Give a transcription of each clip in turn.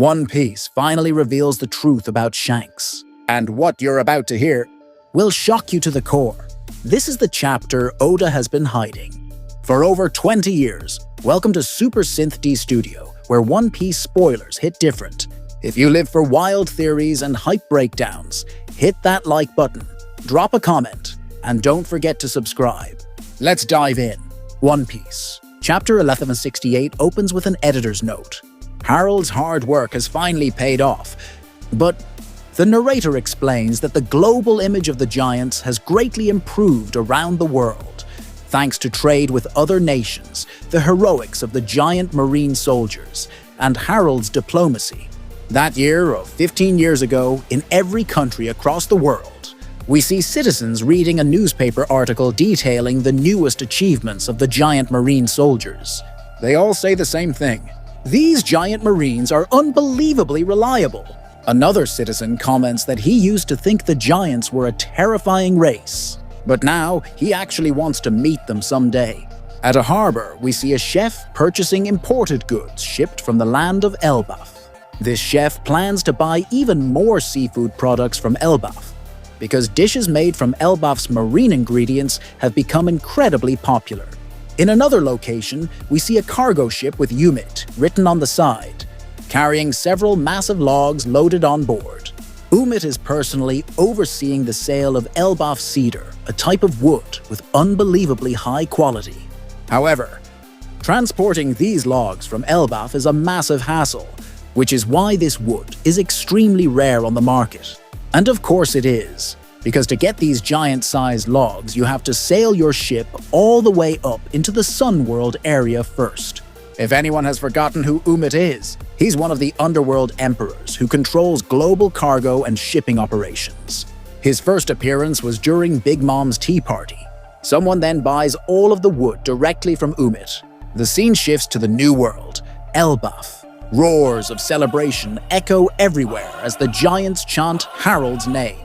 One Piece finally reveals the truth about Shanks. And what you're about to hear will shock you to the core. This is the chapter Oda has been hiding. For over 20 years, welcome to Super Synth D Studio, where One Piece spoilers hit different. If you live for wild theories and hype breakdowns, hit that like button, drop a comment, and don't forget to subscribe. Let's dive in. One Piece. Chapter 1168 opens with an editor's note. Harald's hard work has finally paid off, but the narrator explains that the global image of the giants has greatly improved around the world, thanks to trade with other nations, the heroics of the giant marine soldiers, and Harald's diplomacy. That year of 15 years ago, in every country across the world, we see citizens reading a newspaper article detailing the newest achievements of the giant marine soldiers. They all say the same thing. These giant marines are unbelievably reliable. Another citizen comments that he used to think the giants were a terrifying race, but now he actually wants to meet them someday. At a harbor, we see a chef purchasing imported goods shipped from the land of Elbaf. This chef plans to buy even more seafood products from Elbaf, because dishes made from Elbaf's marine ingredients have become incredibly popular. In another location, we see a cargo ship with Umit written on the side, carrying several massive logs loaded on board. Umit is personally overseeing the sale of Elbaf cedar, a type of wood with unbelievably high quality. However, transporting these logs from Elbaf is a massive hassle, which is why this wood is extremely rare on the market. And of course it is, because to get these giant-sized logs, you have to sail your ship all the way up into the Sun World area first. If anyone has forgotten who Umit is, he's one of the underworld emperors who controls global cargo and shipping operations. His first appearance was during Big Mom's tea party. Someone then buys all of the wood directly from Umit. The scene shifts to the new world, Elbaf. Roars of celebration echo everywhere as the giants chant Harald's name.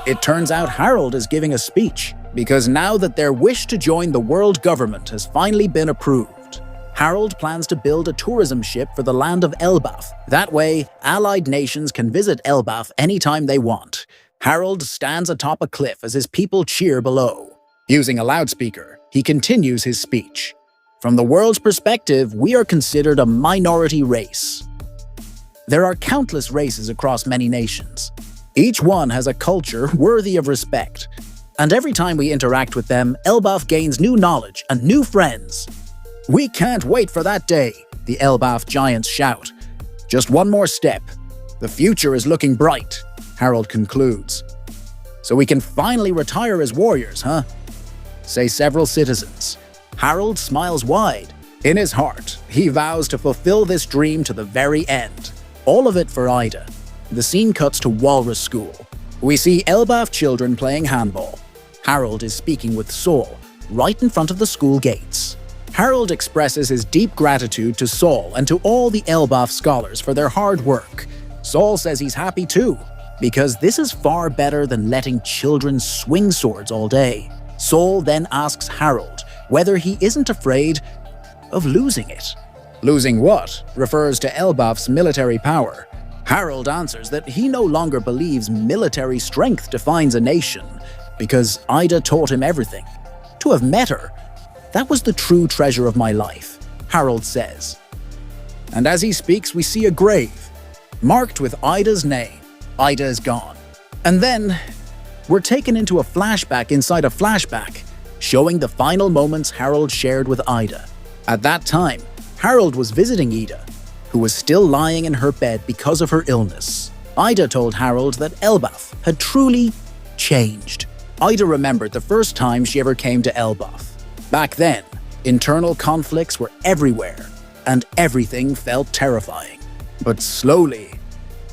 It turns out Harald is giving a speech, because now that their wish to join the world government has finally been approved, Harald plans to build a tourism ship for the land of Elbaf. That way, allied nations can visit Elbaf anytime they want. Harald stands atop a cliff as his people cheer below. Using a loudspeaker, he continues his speech. From the world's perspective, we are considered a minority race. There are countless races across many nations. Each one has a culture worthy of respect. And every time we interact with them, Elbaf gains new knowledge and new friends. We can't wait for that day, the Elbaf giants shout. Just one more step. The future is looking bright, Harald concludes. So we can finally retire as warriors, huh? Say several citizens. Harald smiles wide. In his heart, he vows to fulfill this dream to the very end. All of it for Ida. The scene cuts to Walrus School. We see Elbaf children playing handball. Harald is speaking with Saul, right in front of the school gates. Harald expresses his deep gratitude to Saul and to all the Elbaf scholars for their hard work. Saul says he's happy too, because this is far better than letting children swing swords all day. Saul then asks Harald whether he isn't afraid of losing it. Losing what refers to Elbaf's military power. Harald answers that he no longer believes military strength defines a nation, because Ida taught him everything. To have met her, that was the true treasure of my life, Harald says. And as he speaks, we see a grave, marked with Ida's name. Ida is gone. And then, we're taken into a flashback inside a flashback, showing the final moments Harald shared with Ida. At that time, Harald was visiting Ida, who was still lying in her bed because of her illness. Ida told Harald that Elbaf had truly changed. Ida remembered the first time she ever came to Elbaf. Back then, internal conflicts were everywhere, and everything felt terrifying. But slowly,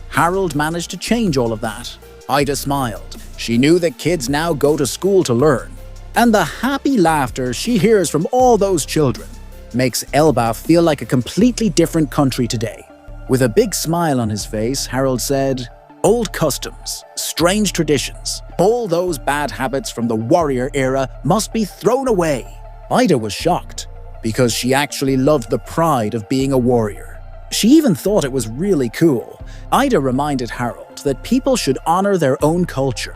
Harald managed to change all of that. Ida smiled. She knew that kids now go to school to learn, and the happy laughter she hears from all those children makes Elbaf feel like a completely different country today. With a big smile on his face, Harald said, "Old customs, strange traditions, all those bad habits from the warrior era must be thrown away." Ida was shocked, because she actually loved the pride of being a warrior. She even thought it was really cool. Ida reminded Harald that people should honor their own culture.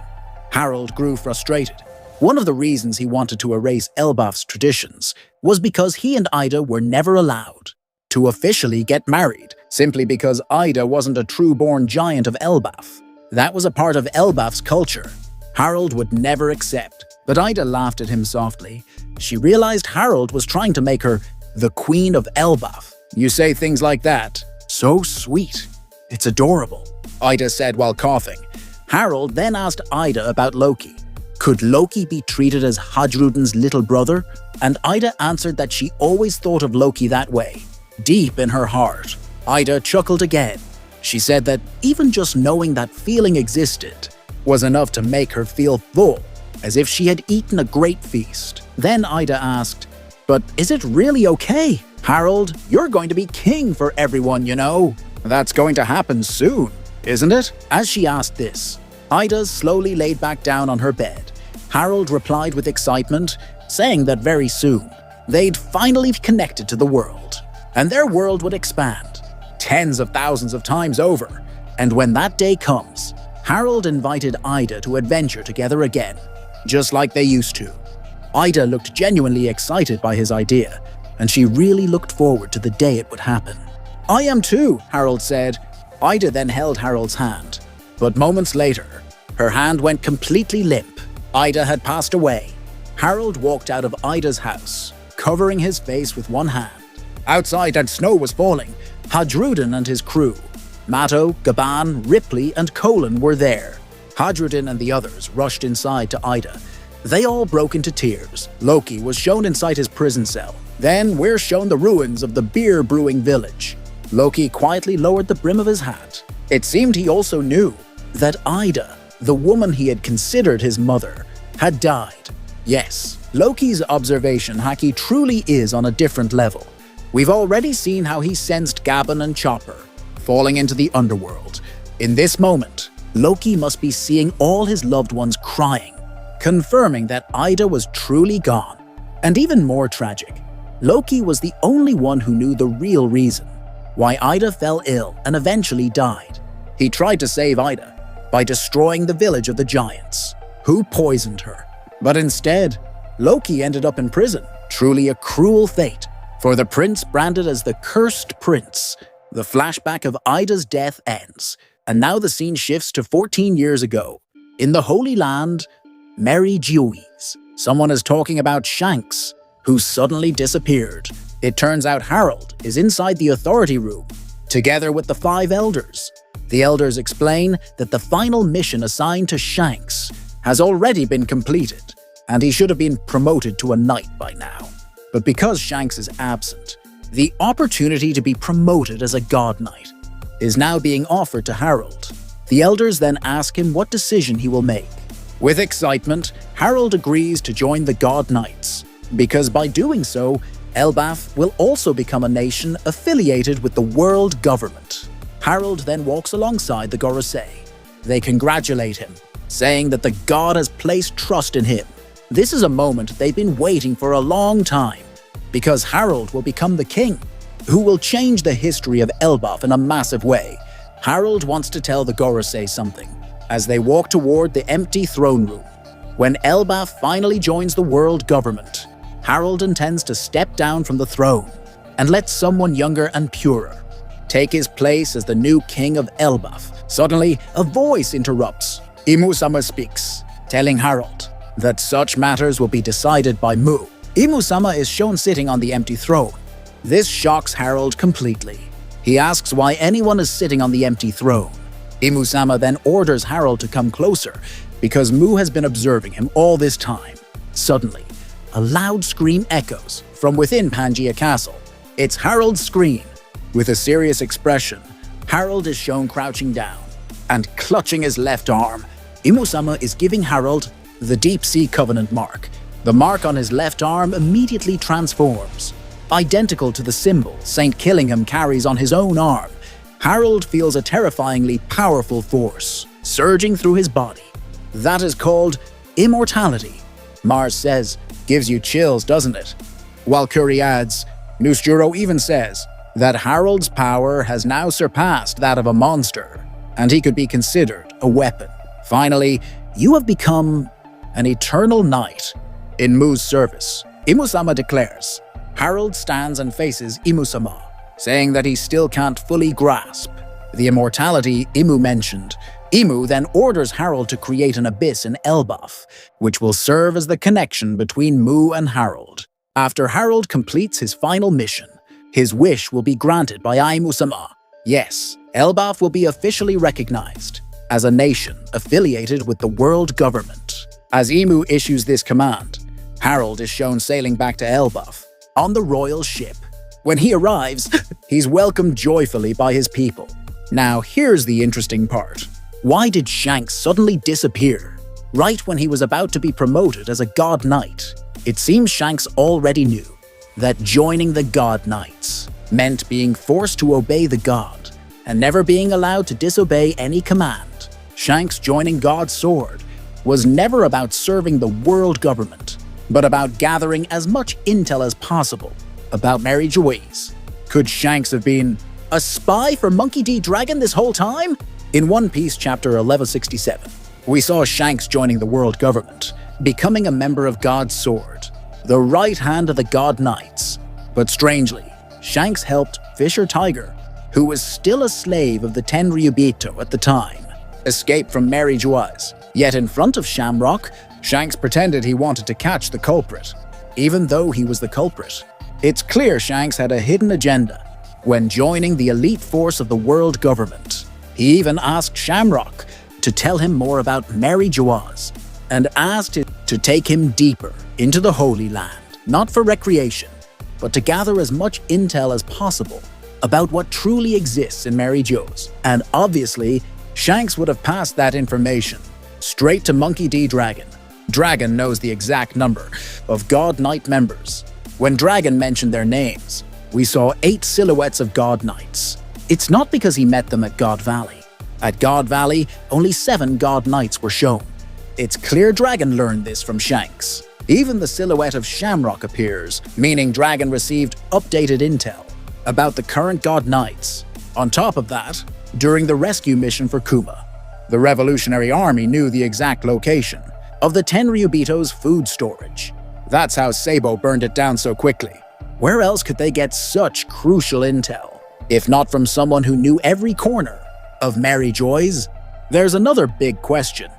Harald grew frustrated. One of the reasons he wanted to erase Elbaf's traditions was because he and Ida were never allowed to officially get married, simply because Ida wasn't a true-born giant of Elbaf. That was a part of Elbaf's culture Harald would never accept. But Ida laughed at him softly. She realized Harald was trying to make her the Queen of Elbaf. "You say things like that. So sweet. It's adorable," Ida said while coughing. Harald then asked Ida about Loki. Could Loki be treated as Hadrudin's little brother? And Ida answered that she always thought of Loki that way, deep in her heart. Ida chuckled again. She said that even just knowing that feeling existed was enough to make her feel full, as if she had eaten a great feast. Then Ida asked, "But is it really okay? Harald, you're going to be king for everyone, you know. That's going to happen soon, isn't it?" As she asked this, Ida slowly laid back down on her bed. Harald replied with excitement, saying that very soon, they'd finally connected to the world, and their world would expand tens of thousands of times over. And when that day comes, Harald invited Ida to adventure together again, just like they used to. Ida looked genuinely excited by his idea, and she really looked forward to the day it would happen. "I am too," Harald said. Ida then held Harald's hand, but moments later, her hand went completely limp. Ida had passed away. Harald walked out of Ida's house, covering his face with one hand. Outside, and snow was falling. Hadrudin and his crew, Matto, Gaban, Ripley, and Colin were there. Hadrudin and the others rushed inside to Ida. They all broke into tears. Loki was shown inside his prison cell. Then we're shown the ruins of the beer-brewing village. Loki quietly lowered the brim of his hat. It seemed he also knew that Ida, the woman he had considered his mother, had died. Yes, Loki's observation haki truly is on a different level. We've already seen how he sensed Gaban and Chopper falling into the underworld. In this moment, Loki must be seeing all his loved ones crying, confirming that Ida was truly gone. And even more tragic, Loki was the only one who knew the real reason why Ida fell ill and eventually died. He tried to save Ida by destroying the village of the giants, who poisoned her. But instead, Loki ended up in prison. Truly a cruel fate for the prince branded as the Cursed Prince. The flashback of Ida's death ends, and now the scene shifts to 14 years ago. In the Holy Land, Merry Jewies. Someone is talking about Shanks, who suddenly disappeared. It turns out Harald is inside the authority room, together with the 5 elders. The elders explain that the final mission assigned to Shanks has already been completed, and he should have been promoted to a knight by now. But because Shanks is absent, the opportunity to be promoted as a god knight is now being offered to Harald. The elders then ask him what decision he will make. With excitement, Harald agrees to join the god knights, because by doing so, Elbaf will also become a nation affiliated with the world government. Harald then walks alongside the Gorosei. They congratulate him, saying that the god has placed trust in him. This is a moment they've been waiting for a long time, because Harald will become the king, who will change the history of Elbaf in a massive way. Harald wants to tell the Gorosei something, as they walk toward the empty throne room. When Elbaf finally joins the world government, Harald intends to step down from the throne and let someone younger and purer take his place as the new king of Elbaf. Suddenly, a voice interrupts. Imusama speaks, telling Harald that such matters will be decided by Mu. Imusama is shown sitting on the empty throne. This shocks Harald completely. He asks why anyone is sitting on the empty throne. Imusama then orders Harald to come closer, because Mu has been observing him all this time. Suddenly, a loud scream echoes from within Pangaea Castle. It's Harald's scream. With a serious expression, Harald is shown crouching down and clutching his left arm. Imusama is giving Harald the Deep Sea Covenant mark. The mark on his left arm immediately transforms, identical to the symbol Saint Killingham carries on his own arm. Harald feels a terrifyingly powerful force surging through his body. That is called immortality. Mars says, "Gives you chills, doesn't it?" While Curie adds, Nusturo even says, that Harald's power has now surpassed that of a monster, and he could be considered a weapon. Finally, you have become an eternal knight in Mu's service, Imu-sama declares. Harald stands and faces Imu-sama, saying that he still can't fully grasp the immortality Imu mentioned. Imu then orders Harald to create an abyss in Elbaf, which will serve as the connection between Mu and Harald. After Harald completes his final mission, his wish will be granted by Imu-sama. Yes, Elbaf will be officially recognized as a nation affiliated with the world government. As Imu issues this command, Harald is shown sailing back to Elbaf on the royal ship. When he arrives, he's welcomed joyfully by his people. Now here's the interesting part. Why did Shanks suddenly disappear right when he was about to be promoted as a God Knight? It seems Shanks already knew that joining the God Knights meant being forced to obey the God and never being allowed to disobey any command. Shanks joining God's Sword was never about serving the world government, but about gathering as much intel as possible about Mary Joyce. Could Shanks have been a spy for Monkey D. Dragon this whole time? In One Piece chapter 1167, we saw Shanks joining the world government, becoming a member of God's Sword, the right hand of the God Knights. But strangely, Shanks helped Fisher Tiger, who was still a slave of the Tenryubito at the time, escape from Mary Joyce. Yet in front of Shamrock, Shanks pretended he wanted to catch the culprit, even though he was the culprit. It's clear Shanks had a hidden agenda when joining the elite force of the world government. He even asked Shamrock to tell him more about Mary Joyce and asked it to take him deeper into the Holy Land, not for recreation, but to gather as much intel as possible about what truly exists in Mary Joyce. And obviously, Shanks would have passed that information straight to Monkey D. Dragon. Dragon knows the exact number of God Knight members. When Dragon mentioned their names, we saw 8 silhouettes of God Knights. It's not because he met them at God Valley. At God Valley, only 7 God Knights were shown. It's clear Dragon learned this from Shanks. Even the silhouette of Shamrock appears, meaning Dragon received updated intel about the current God Knights. On top of that, during the rescue mission for Kuma, the Revolutionary Army knew the exact location of the Tenryubito's food storage. That's how Sabo burned it down so quickly. Where else could they get such crucial intel, if not from someone who knew every corner of Mary Joyce? There's another big question.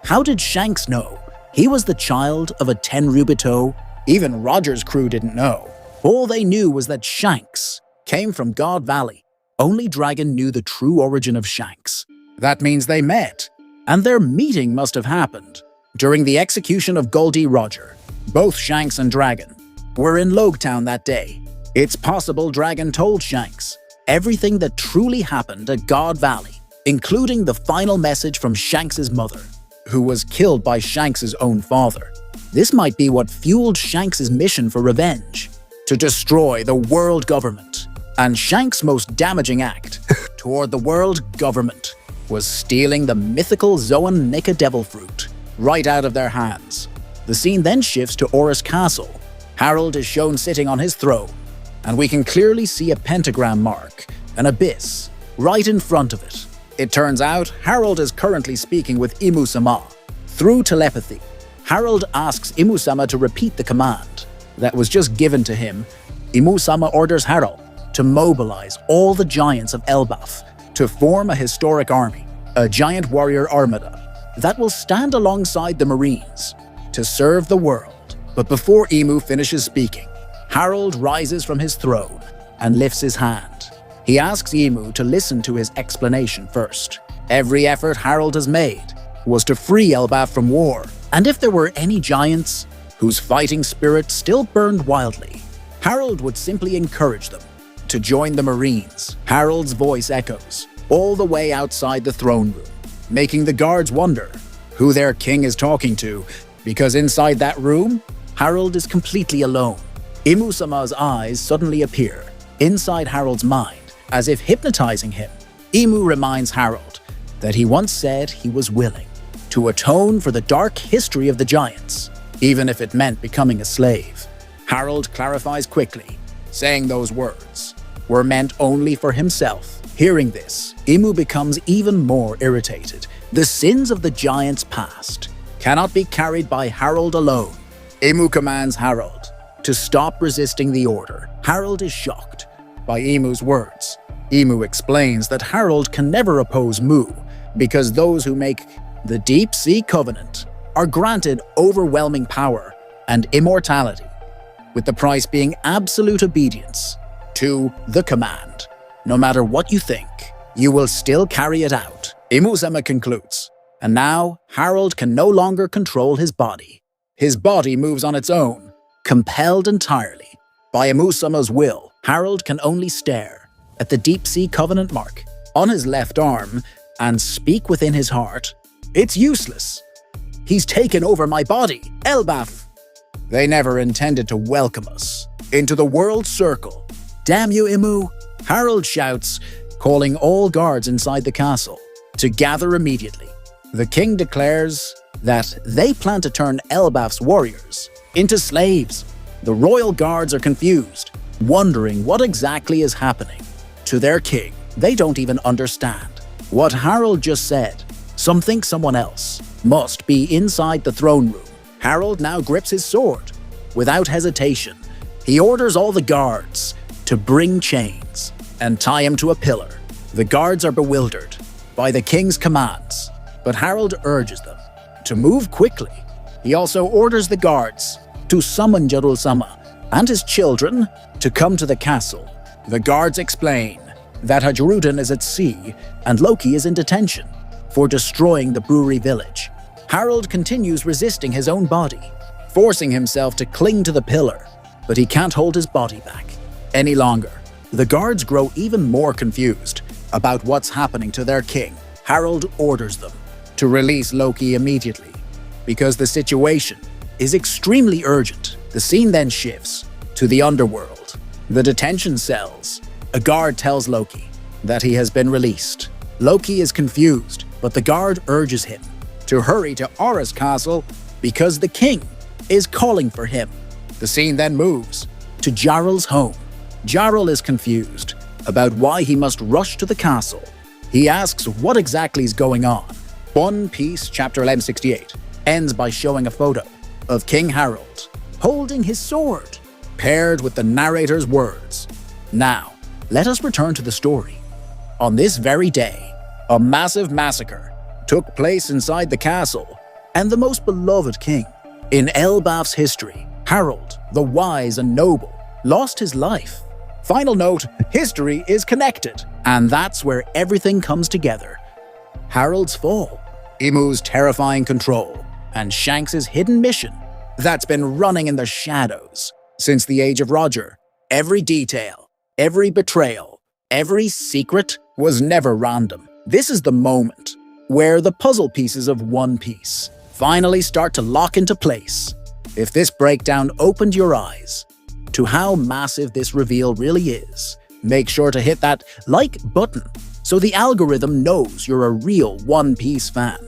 How did Shanks know he was the child of a Tenryubito? Even Roger's crew didn't know. All they knew was that Shanks came from God Valley. Only Dragon knew the true origin of Shanks. That means they met, and their meeting must have happened during the execution of Goldie Roger. Both Shanks and Dragon were in Logtown that day. It's possible Dragon told Shanks everything that truly happened at God Valley, including the final message from Shanks' mother, who was killed by Shanks' own father. This might be what fueled Shanks' mission for revenge, to destroy the world government. And Shanks' most damaging act toward the world government was stealing the mythical Zoan Nika Devil Fruit right out of their hands. The scene then shifts to Oris Castle. Harald is shown sitting on his throne, and we can clearly see a pentagram mark, an abyss, right in front of it. It turns out Harald is currently speaking with Imu-sama. Through telepathy, Harald asks Imu-sama to repeat the command that was just given to him. Imu-sama orders Harald to mobilize all the giants of Elbaf to form a historic army, a giant warrior armada that will stand alongside the Marines to serve the world. But before Imu finishes speaking, Harald rises from his throne and lifts his hand. He asks Imu to listen to his explanation first. Every effort Harald has made was to free Elbaf from war, and if there were any giants whose fighting spirit still burned wildly, Harald would simply encourage them to join the Marines. Harald's voice echoes all the way outside the throne room, making the guards wonder who their king is talking to, because inside that room, Harald is completely alone. Imu-sama's eyes suddenly appear inside Harald's mind, as if hypnotizing him. Imu reminds Harald that he once said he was willing to atone for the dark history of the giants, even if it meant becoming a slave. Harald clarifies quickly, saying those words were meant only for himself. Hearing this, Imu becomes even more irritated. The sins of the giants past cannot be carried by Harald alone. Imu commands Harald to stop resisting the order. Harald is shocked by Imu's words. Imu explains that Harald can never oppose Mu because those who make the Deep Sea Covenant are granted overwhelming power and immortality, with the price being absolute obedience to the command. No matter what you think, you will still carry it out. Imu-sama concludes, and now Harald can no longer control his body. His body moves on its own, compelled entirely by Imu-sama's will. Harald can only stare at the Deep Sea Covenant mark on his left arm and speak within his heart, "It's useless. He's taken over my body, Elbaf. They never intended to welcome us into the world circle. Damn you, Imu!" Harald shouts, calling all guards inside the castle to gather immediately. The king declares that they plan to turn Elbaf's warriors into slaves. The royal guards are confused, wondering what exactly is happening to their king. They don't even understand what Harald just said. Some think someone else must be inside the throne room. Harald now grips his sword. Without hesitation, he orders all the guards to bring chains and tie him to a pillar. The guards are bewildered by the king's commands, but Harald urges them to move quickly. He also orders the guards to summon Jarl-sama and his children to come to the castle. The guards explain that Hajrudin is at sea and Loki is in detention for destroying the brewery village. Harald continues resisting his own body, forcing himself to cling to the pillar, but he can't hold his body back any longer. The guards grow even more confused about what's happening to their king. Harald orders them to release Loki immediately because the situation is extremely urgent. The scene then shifts to the underworld, the detention cells. A guard tells Loki that he has been released. Loki is confused, but the guard urges him to hurry to Aura's castle because the king is calling for him. The scene then moves to Jarl's home. Jarl is confused about why he must rush to the castle. He asks what exactly is going on. One Piece chapter 1168 ends by showing a photo of King Harald holding his sword, paired with the narrator's words. Now, let us return to the story. On this very day, a massive massacre took place inside the castle, and the most beloved king in Elbaf's history, Harald, the wise and noble, lost his life. Final note, history is connected, and that's where everything comes together. Harald's fall, Imu's terrifying control, and Shanks' hidden mission that's been running in the shadows since the Age of Roger. Every detail, every betrayal, every secret was never random. This is the moment where the puzzle pieces of One Piece finally start to lock into place. If this breakdown opened your eyes to how massive this reveal really is, make sure to hit that like button so the algorithm knows you're a real One Piece fan.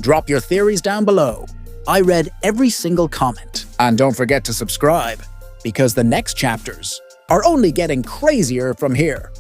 Drop your theories down below. I read every single comment. And don't forget to subscribe, because the next chapters are only getting crazier from here.